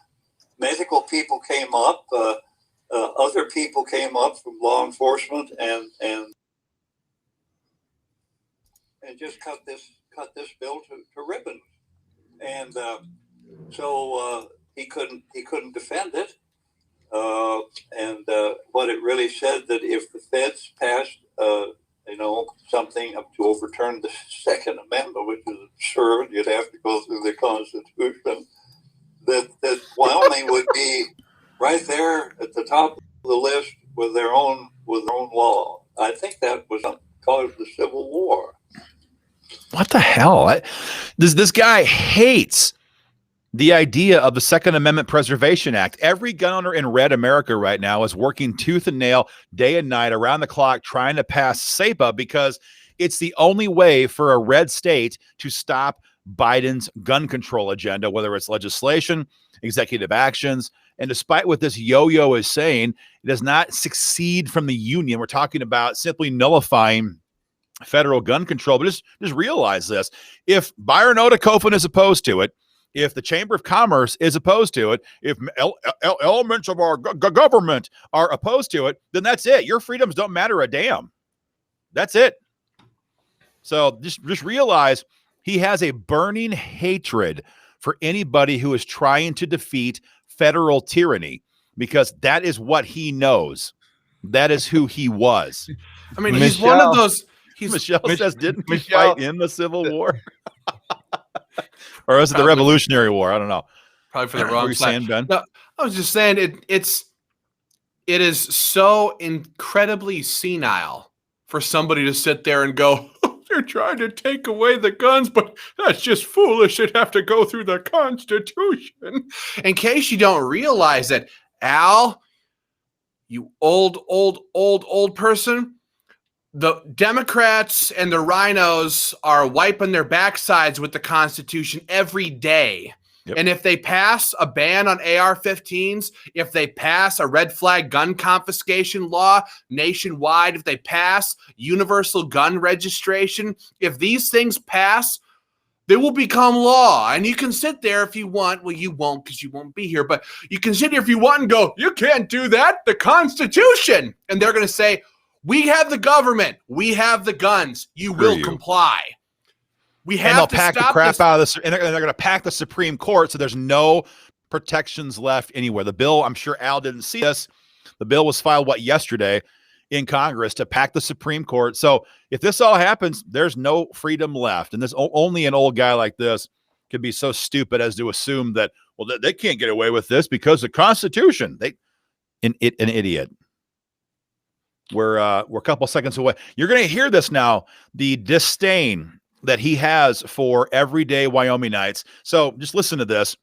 Medical people came up, other people came up from law enforcement, and just cut this bill to ribbons. And so he couldn't defend it. And what it really said, that if the feds passed something up to overturn the Second Amendment, which is absurd, you'd have to go through the Constitution, that Wyoming would be right there at the top of the list with their own law. I think that was caused the Civil War. What the hell? This guy hates the idea of the Second Amendment Preservation Act. Every gun owner in red America right now is working tooth and nail, day and night, around the clock, trying to pass SAPA because it's the only way for a red state to stop Biden's gun control agenda, whether it's legislation, executive actions. And despite what this yo-yo is saying, it does not succeed from the union. We're talking about simply nullifying federal gun control. But just realize this. If Byron Otakofan is opposed to it, if the Chamber of Commerce is opposed to it, if elements of our government are opposed to it, then that's it. Your freedoms don't matter a damn. That's it. So just realize he has a burning hatred for anybody who is trying to defeat federal tyranny, because that is what he knows. That is who he was. I mean, he's one of those. Michelle says, didn't he fight in the Civil War? Or was it the Revolutionary War? I don't know. Probably for the wrong side. Ben? No, I was just saying it is so incredibly senile for somebody to sit there and go, oh, they're trying to take away the guns, but that's just foolish. It'd have to go through the Constitution. In case you don't realize it, Al, you old person, the Democrats and the rhinos are wiping their backsides with the Constitution every day. Yep. And if they pass a ban on AR-15s, if they pass a red flag gun confiscation law nationwide, if they pass universal gun registration, if these things pass, they will become law. And you can sit there if you want. Well, you won't, because you won't be here. But you can sit here if you want and go, you can't do that. The Constitution. And they're going to say, we have the government. We have the guns. You will comply. We have and they'll to pack the crap out of this, and they're going to pack the Supreme Court, so there's no protections left anywhere. The bill, I'm sure Al didn't see this. The bill was filed yesterday in Congress to pack the Supreme Court. So if this all happens, there's no freedom left, and this only an old guy like this could be so stupid as to assume that they can't get away with this because the Constitution. An idiot. We're a couple seconds away. You're going to hear this now, the disdain that he has for everyday Wyomingites. So just listen to this.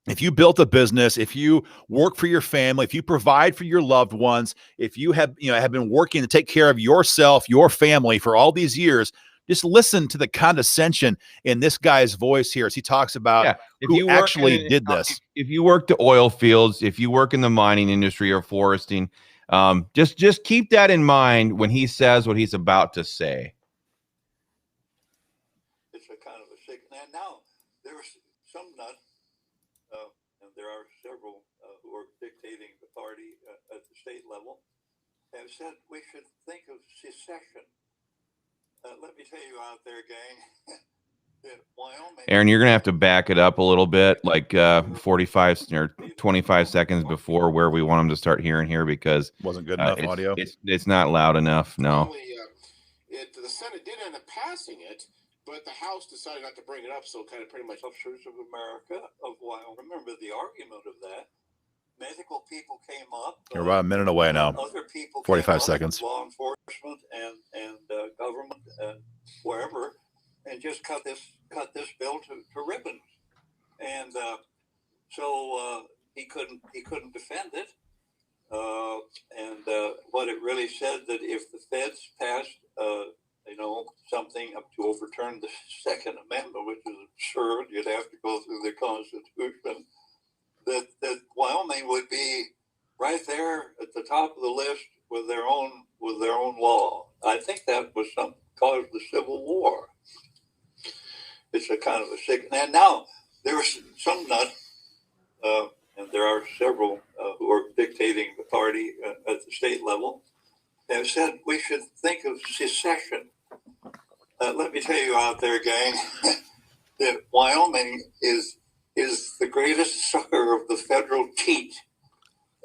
If you built a business, if you work for your family, if you provide for your loved ones, if you have been working to take care of yourself, your family for all these years, Just listen to the condescension in this guy's voice here as he talks about who actually did this. If you work the oil fields, if you work in the mining industry or foresting, just keep that in mind when he says what he's about to say. It's a kind of a sick. And now there's some nut, and there are several who are dictating the party at the state level, have said we should think of secession. Let me tell you out there, gang, that Wyoming. Aaron, you're going to have to back it up a little bit, like 45 or 25 seconds before where we want them to start hearing here, because wasn't good enough audio. It's not loud enough. No. The Senate did end up passing it, but the House decided not to bring it up. So kind of pretty much officers of America of Wyoming. Remember the argument of that. Medical people came up. You're about a minute away now. Other people 45 seconds. Law enforcement and government and wherever, and just cut this bill to ribbons. And so he couldn't defend it. And what it really said, that if the feds passed something up to overturn the Second Amendment, which is absurd, you'd have to go through the Constitution. That Wyoming would be right there at the top of the list with their own law. I think that was caused the Civil War. It's a kind of a sick. And now there's some nut, and there are several who are dictating the party at the state level, have said we should think of secession. Let me tell you out there, gang, that Wyoming is the greatest sucker of the federal teat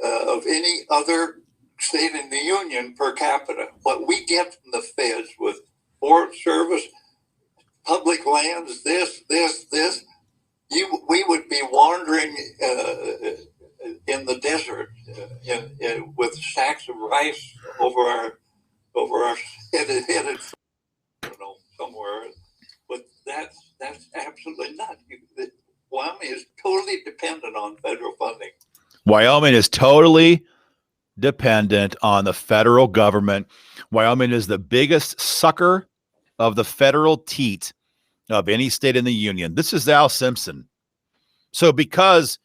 of any other state in the union per capita. What we get from the feds with Forest Service, public lands, this, we would be wandering in the desert with sacks of rice over our headed somewhere. But that's absolutely not. Wyoming is totally dependent on federal funding. Wyoming is totally dependent on the federal government. Wyoming is the biggest sucker of the federal teat of any state in the union. This is Al Simpson. So because,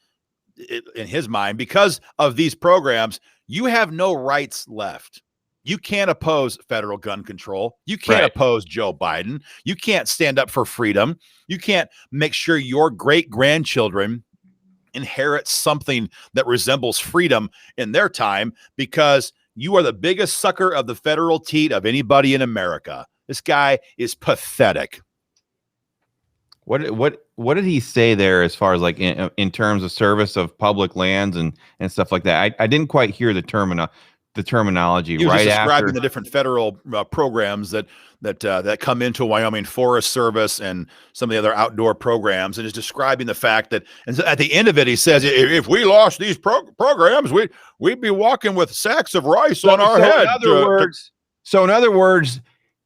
in his mind, because of these programs, you have no rights left. You can't oppose federal gun control. You can't oppose Joe Biden. You can't stand up for freedom. You can't make sure your great-grandchildren inherit something that resembles freedom in their time, because you are the biggest sucker of the federal teat of anybody in America. This guy is pathetic. What did he say there as far as like in terms of service of public lands and stuff like that? I didn't quite hear the terminology. He was just describing the different federal programs that come into Wyoming Forest Service and some of the other outdoor programs, and is describing the fact that, and at the end of it, he says, if we lost these programs, we'd be walking with sacks of rice on our head. In other words,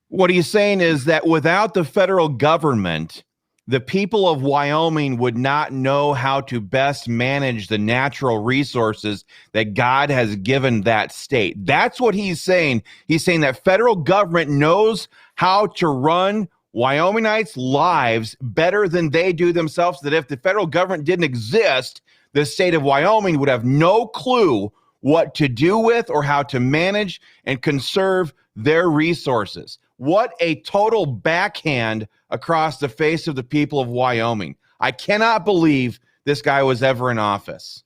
what he's saying is that without the federal government, the people of Wyoming would not know how to best manage the natural resources that God has given that state. That's what he's saying. He's saying that federal government knows how to run Wyomingites' lives better than they do themselves, that if the federal government didn't exist, the state of Wyoming would have no clue what to do with or how to manage and conserve their resources. What a total backhand across the face of the people of Wyoming. I cannot believe this guy was ever in office.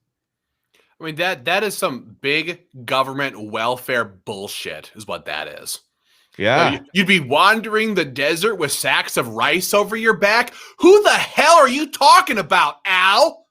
I mean, that is some big government welfare bullshit is what that is. Yeah. You'd be wandering the desert with sacks of rice over your back. Who the hell are you talking about, Al?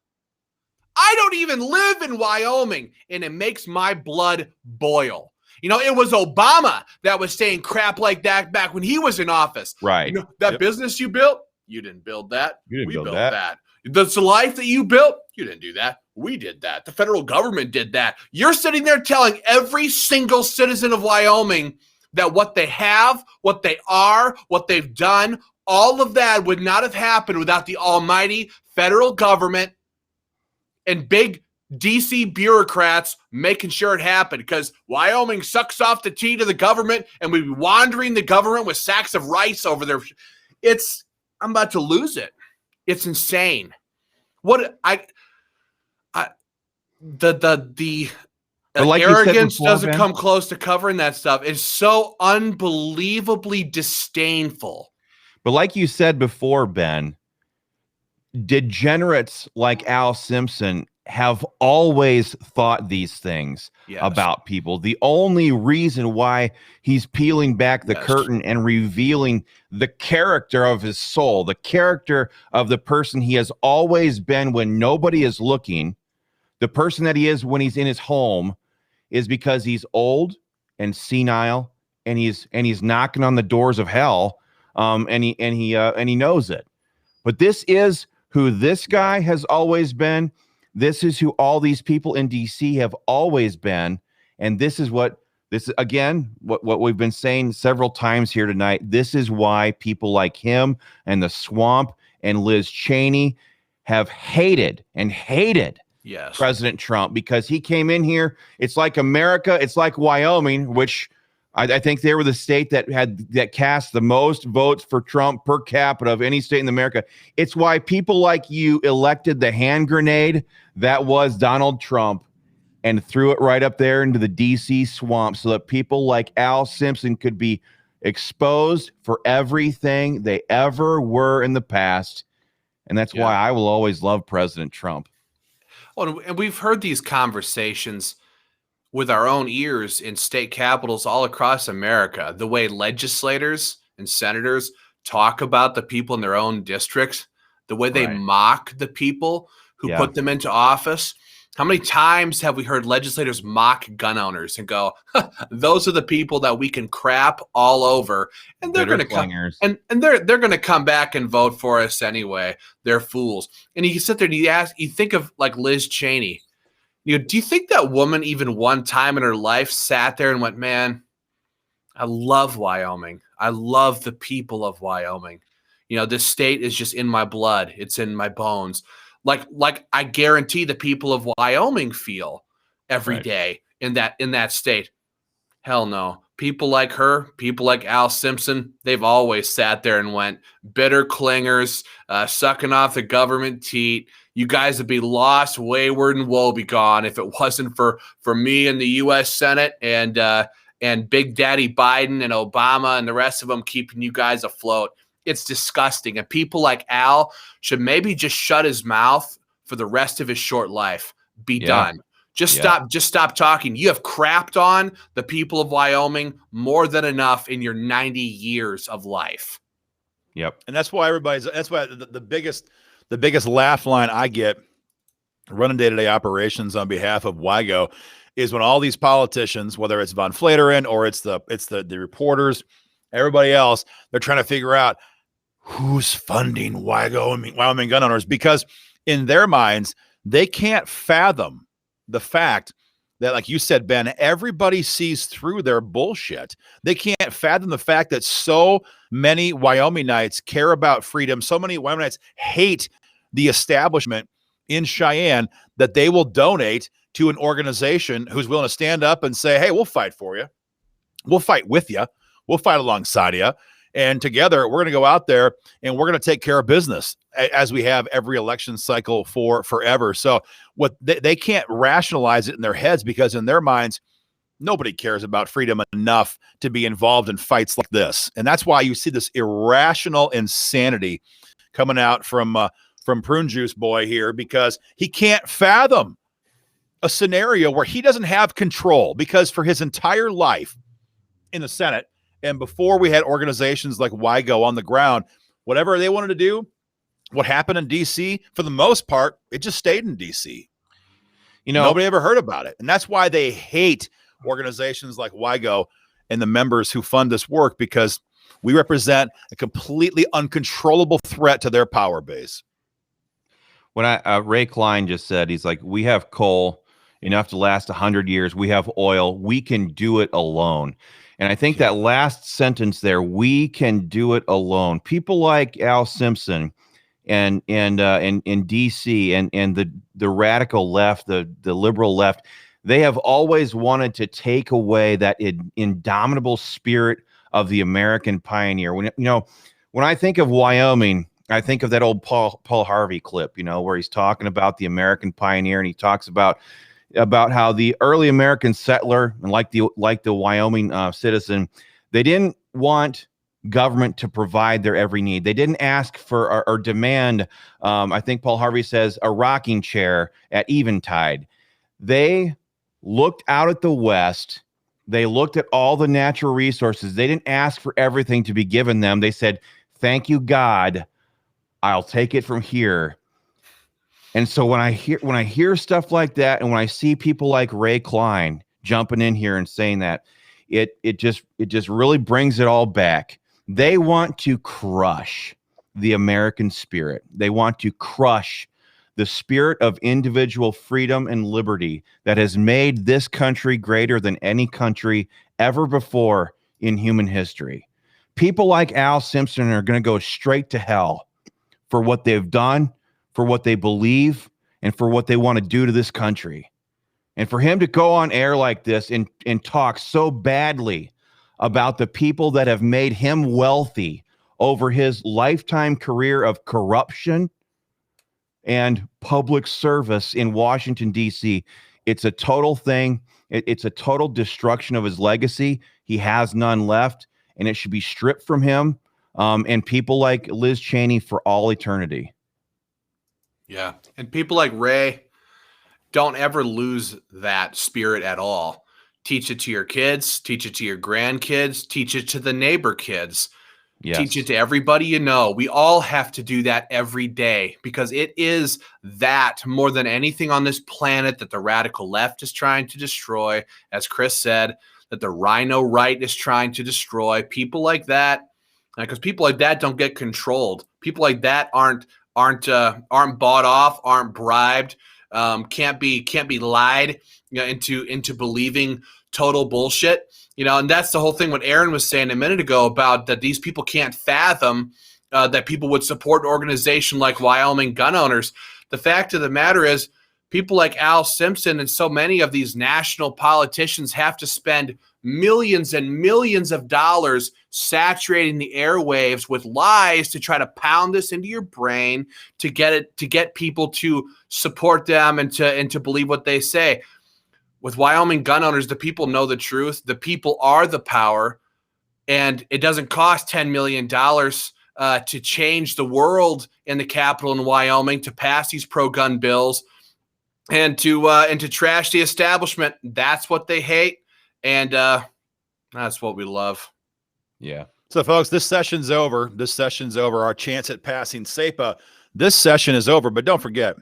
I don't even live in Wyoming, and it makes my blood boil. You know, it was Obama that was saying crap like that back when he was in office. Right. You know, that business you built, you didn't build that. We built that. that. The life that you built, you didn't do that. We did that. The federal government did that. You're sitting there telling every single citizen of Wyoming that what they have, what they are, what they've done, all of that would not have happened without the almighty federal government and big DC bureaucrats making sure it happened because Wyoming sucks off the tea to the government and we'd be wandering the government with sacks of rice over there. I'm about to lose it. It's insane. The like arrogance before, doesn't Ben, come close to covering that stuff. It's so unbelievably disdainful. But like you said before, Ben, degenerates like Al Simpson have always thought these things about people. The only reason why he's peeling back the curtain and revealing the character of his soul, the character of the person he has always been when nobody is looking, the person that he is when he's in his home, is because he's old and senile and he's knocking on the doors of hell, and he knows it. But this is who this guy has always been. This is who all these people in DC have always been. And this is what we've been saying several times here tonight. This is why people like him and the Swamp and Liz Cheney have hated President Trump, because he came in here. It's like America. It's like Wyoming, which I think they were the state that cast the most votes for Trump per capita of any state in America. It's why people like you elected the hand grenade that was Donald Trump and threw it right up there into the DC swamp so that people like Al Simpson could be exposed for everything they ever were in the past. And that's why I will always love President Trump. Oh, and we've heard these conversations with our own ears in state capitals all across America, the way legislators and senators talk about the people in their own districts, the way they mock the people who put them into office. How many times have we heard legislators mock gun owners and go, those are the people that we can crap all over, and they're going to come and they're going to come back and vote for us anyway. They're fools. And you sit there and you think of like Liz Cheney. Do you think that woman even one time in her life sat there and went, man, I love Wyoming. I love the people of Wyoming. This state is just in my blood. It's in my bones. Like I guarantee the people of Wyoming feel every day in that state. Hell no. People like her, people like Al Simpson, they've always sat there and went, bitter clingers, sucking off the government teat. You guys would be lost, wayward, and woebegone if it wasn't for me in the U.S. Senate and Big Daddy Biden and Obama and the rest of them keeping you guys afloat. It's disgusting. And people like Al should maybe just shut his mouth for the rest of his short life. Be done. Just stop talking. You have crapped on the people of Wyoming more than enough in your 90 years of life. Yep. And that's why the biggest laugh line I get running day-to-day operations on behalf of WYGO is when all these politicians, whether it's Von Flateren or it's the reporters, everybody else, they're trying to figure out who's funding Wyoming gun owners, because in their minds, they can't fathom the fact that, like you said, Ben, everybody sees through their bullshit. They can't fathom the fact that so many Wyomingites care about freedom. So many Wyomingites hate the establishment in Cheyenne that they will donate to an organization who's willing to stand up and say, hey, we'll fight for you. We'll fight with you. We'll fight alongside you. And together, we're going to go out there and we're going to take care of business as we have every election cycle for forever. So what they can't rationalize it in their heads, because in their minds, nobody cares about freedom enough to be involved in fights like this. And that's why you see this irrational insanity coming out from Prune Juice Boy here, because he can't fathom a scenario where he doesn't have control, because for his entire life in the Senate, and before we had organizations like WYGO on the ground, whatever they wanted to do, what happened in DC, for the most part, it just stayed in DC. Nobody ever heard about it. And that's why they hate organizations like WYGO and the members who fund this work, because we represent a completely uncontrollable threat to their power base. When Ray Klein just said, he's like, we have coal enough to last 100 years. We have oil. We can do it alone. And I think that last sentence there, we can do it alone. People like Al Simpson and in DC and the radical left, the liberal left, they have always wanted to take away that indomitable spirit of the American pioneer. When I think of Wyoming, I think of that old Paul Harvey clip, where he's talking about the American pioneer, and he talks about how the early American settler, and like the Wyoming citizen, they didn't want government to provide their every need. They didn't ask for or demand, I think Paul Harvey says, a rocking chair at eventide. They looked out at the West. They looked at all the natural resources. They didn't ask for everything to be given them. They said, thank you, God. I'll take it from here. And so when I hear stuff like that, and when I see people like Ray Klein jumping in here and saying that, it just really brings it all back. They want to crush the American spirit. They want to crush the spirit of individual freedom and liberty that has made this country greater than any country ever before in human history. People like Al Simpson are going to go straight to hell for what they've done, for what they believe, and for what they want to do to this country. And for him to go on air like this and talk so badly about the people that have made him wealthy over his lifetime career of corruption and public service in Washington, D.C., it's a total thing. It's a total destruction of his legacy. He has none left, and it should be stripped from him and people like Liz Cheney for all eternity. Yeah. And people like Ray, don't ever lose that spirit at all. Teach it to your kids, teach it to your grandkids, teach it to the neighbor kids. Yes. Teach it to everybody you know. We all have to do that every day, because it is that more than anything on this planet that the radical left is trying to destroy, as Chris said, that the rhino right is trying to destroy. People like that, because people like that don't get controlled. People like that aren't bought off, aren't bribed, can't be lied into believing total bullshit. And that's the whole thing what Aaron was saying a minute ago about that these people can't fathom that people would support an organization like Wyoming gun owners. The fact of the matter is, people like Al Simpson and so many of these national politicians have to spend millions and millions of dollars saturating the airwaves with lies to try to pound this into your brain to get people to support them and to believe what they say. With Wyoming gun owners, the people know the truth. The people are the power, and it doesn't cost $10 million to change the world in the Capitol in Wyoming, to pass these pro-gun bills, and to trash the establishment. That's what they hate, and that's what we love. Yeah. So, folks, this session's over. Our chance at passing SAPA, this session is over. But don't forget,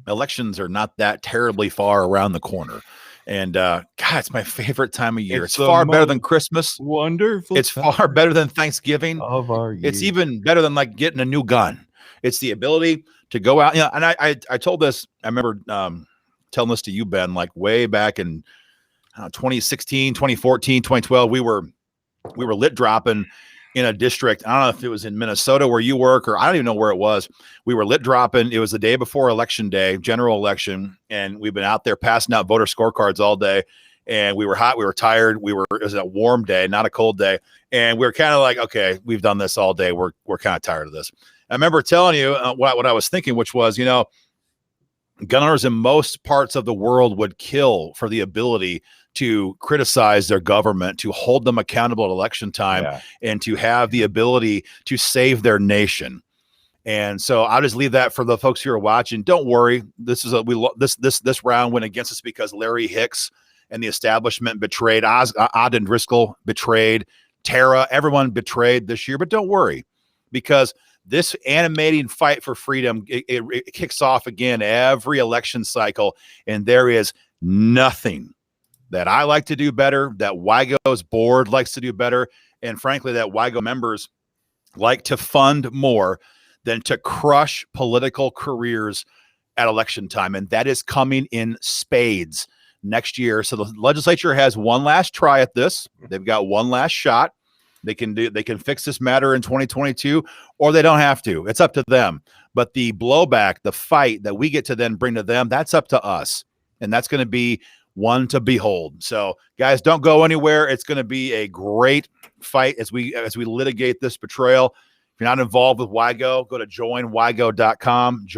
elections are not that terribly far around the corner. And God, it's my favorite time of year. It's far better than Christmas. Wonderful. It's far better than Thanksgiving. Of our year. It's even better than like getting a new gun. It's the ability to go out. And I told this, I remember telling this to you, Ben, like way back in 2016, 2014, 2012, we were lit dropping in a district. I don't know if it was in Minnesota where you work, or I don't even know where it was. We were lit dropping. It was the day before election day, general election. And we've been out there passing out voter scorecards all day. And we were hot. We were tired. It was a warm day, not a cold day. And we were kind of like, okay, we've done this all day. We're kind of tired of this. I remember telling you what I was thinking, which was, gun owners in most parts of the world would kill for the ability to criticize their government, to hold them accountable at election time, and to have the ability to save their nation. And so I'll just leave that for the folks who are watching. Don't worry. This round went against us because Larry Hicks and the establishment betrayed. Ogden Driscoll betrayed. Tara, everyone betrayed this year. But don't worry, because this animating fight for freedom, it kicks off again every election cycle, and there is nothing that I like to do better, that WYGO's board likes to do better, and frankly, that WYGO members like to fund more than to crush political careers at election time. And that is coming in spades next year. So the legislature has one last try at this. They've got one last shot. They can fix this matter in 2022, or they don't have to. It's up to them. But the blowback, the fight that we get to then bring to them, that's up to us. And that's going to be one to behold. So guys, don't go anywhere. It's going to be a great fight as we litigate this betrayal. If you're not involved with WYGO, go to joinwygo.com,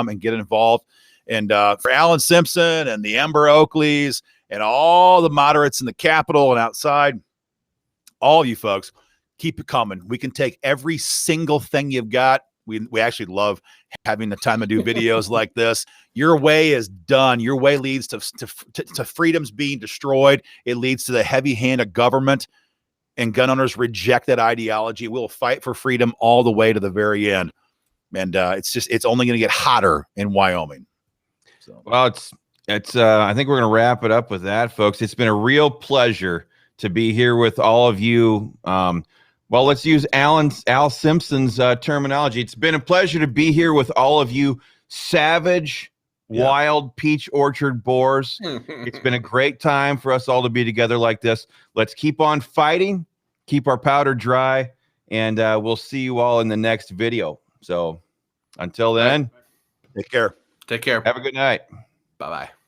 and get involved. And for Alan Simpson and the Ember Oakleys and all the moderates in the Capitol and outside, all of you folks, keep it coming. We can take every single thing you've got. We actually love having the time to do videos like this. Your way is done. Your way leads to freedoms being destroyed. It leads to the heavy hand of government, and gun owners reject that ideology. We'll fight for freedom all the way to the very end. And it's only going to get hotter in Wyoming. So, well, I think we're going to wrap it up with that, folks. It's been a real pleasure to be here with all of you. Well, let's use Al Simpson's terminology. It's been a pleasure to be here with all of you savage, wild peach orchard boars. It's been a great time for us all to be together like this. Let's keep on fighting, keep our powder dry, and we'll see you all in the next video. So until then, take care. Take care. Have a good night. Bye-bye.